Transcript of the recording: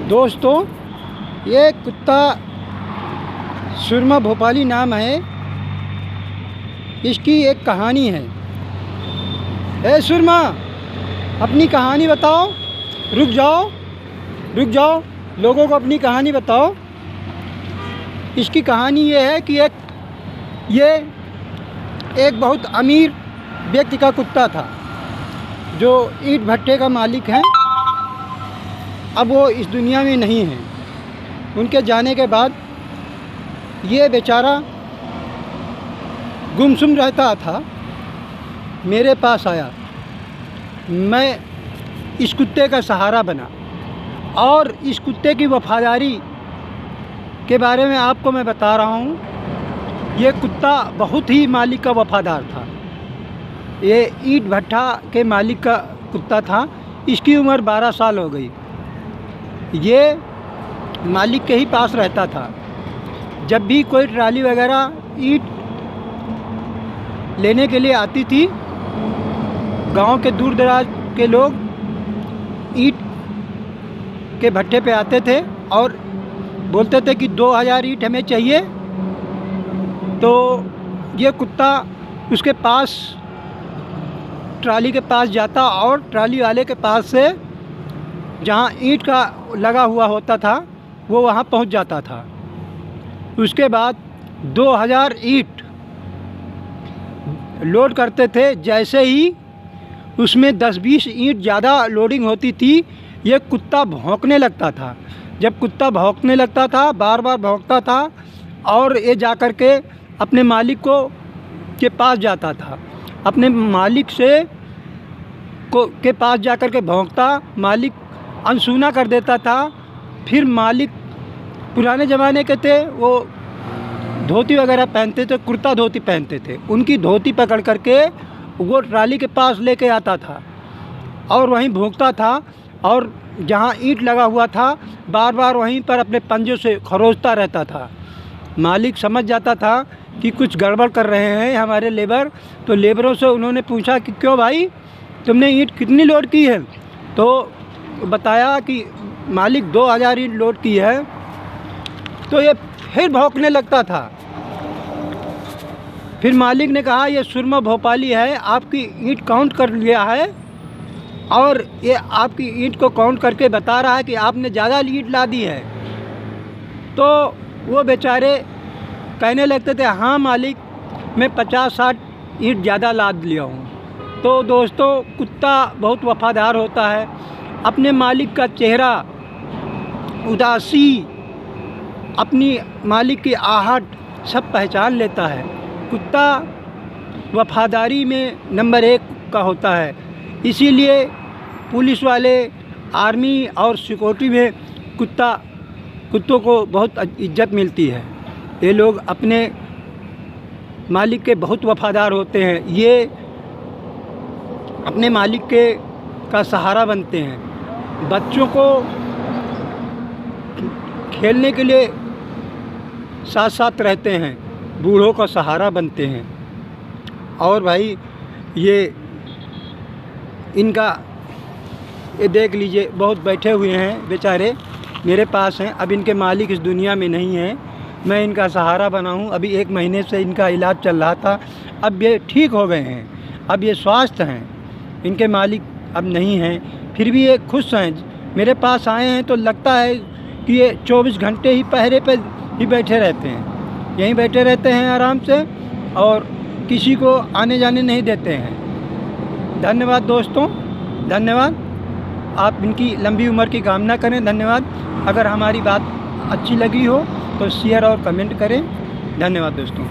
दोस्तों, ये कुत्ता सुरमा भोपाली नाम है। इसकी एक कहानी है। ए सुरमा, अपनी कहानी बताओ। रुक जाओ, लोगों को अपनी कहानी बताओ। इसकी कहानी ये है कि ये एक बहुत अमीर व्यक्ति का कुत्ता था जो ईंट भट्टे का मालिक है। अब वो इस दुनिया में नहीं है। उनके जाने के बाद ये बेचारा गुमसुम रहता था। मेरे पास आया, मैं इस कुत्ते का सहारा बना और इस कुत्ते की वफ़ादारी के बारे में आपको मैं बता रहा हूँ। ये कुत्ता बहुत ही मालिक का वफ़ादार था। ये ईंट भट्टा के मालिक का कुत्ता था। इसकी उम्र 12 साल हो गई। ये मालिक के ही पास रहता था। जब भी कोई ट्राली वगैरह ईंट लेने के लिए आती थी, गांव के दूर दराज के लोग ईंट के भट्टे पे आते थे और बोलते थे कि 2000 ईंट हमें चाहिए। तो ये कुत्ता उसके पास, ट्राली के पास जाता और ट्राली वाले के पास से जहाँ ईंट का लगा हुआ होता था वो वहाँ पहुँच जाता था। उसके बाद 2000 ईंट लोड करते थे। जैसे ही उसमें 10-20 ईंट ज़्यादा लोडिंग होती थी, ये कुत्ता भौंकने लगता था। जब कुत्ता भौंकने लगता था, बार बार भौंकता था और ये जा कर के अपने मालिक के पास जाता था। अपने मालिक के पास जा कर के भौंकता, मालिक अनसुना कर देता था। फिर मालिक पुराने ज़माने के थे, वो धोती वगैरह पहनते थे, कुर्ता धोती पहनते थे। उनकी धोती पकड़ कर के वो ट्राली के पास लेके आता था और वहीं भौंकता था और जहाँ ईंट लगा हुआ था बार बार वहीं पर अपने पंजों से खरोचता रहता था। मालिक समझ जाता था कि कुछ गड़बड़ कर रहे हैं हमारे लेबर। तो लेबरों से उन्होंने पूछा कि क्यों भाई, तुमने ईंट कितनी लोड की है? तो बताया कि मालिक 2000 ईंट लोड की है। तो ये फिर भौंकने लगता था। फिर मालिक ने कहा, ये सुरमा भोपाली है, आपकी ईंट काउंट कर लिया है और ये आपकी ईंट को काउंट करके बता रहा है कि आपने ज़्यादा ईंट ला दी है। तो वो बेचारे कहने लगते थे, हाँ मालिक, मैं 50-60 ईंट ज़्यादा लाद लिया हूँ। तो दोस्तों, कुत्ता बहुत वफ़ादार होता है। अपने मालिक का चेहरा, उदासी, अपनी मालिक की आहट सब पहचान लेता है। कुत्ता वफ़ादारी में नंबर 1 का होता है। इसीलिए पुलिस वाले, आर्मी और सिक्योरिटी में कुत्तों को बहुत इज्जत मिलती है। ये लोग अपने मालिक के बहुत वफ़ादार होते हैं। ये अपने मालिक का सहारा बनते हैं। बच्चों को खेलने के लिए साथ साथ रहते हैं, बूढ़ों का सहारा बनते हैं। और भाई ये देख लीजिए, बहुत बैठे हुए हैं बेचारे, मेरे पास हैं। अब इनके मालिक इस दुनिया में नहीं हैं। मैं इनका सहारा बना हूँ। अभी 1 महीने से इनका इलाज चल रहा था। अब ये ठीक हो गए हैं, अब ये स्वस्थ हैं। इनके मालिक अब नहीं हैं, फिर भी ये खुश हैं। मेरे पास आए हैं तो लगता है कि ये 24 घंटे ही पहरे पर ही बैठे रहते हैं। यहीं बैठे रहते हैं आराम से और किसी को आने जाने नहीं देते हैं। धन्यवाद दोस्तों, धन्यवाद। आप इनकी लंबी उम्र की कामना करें। धन्यवाद। अगर हमारी बात अच्छी लगी हो तो शेयर और कमेंट करें। धन्यवाद दोस्तों।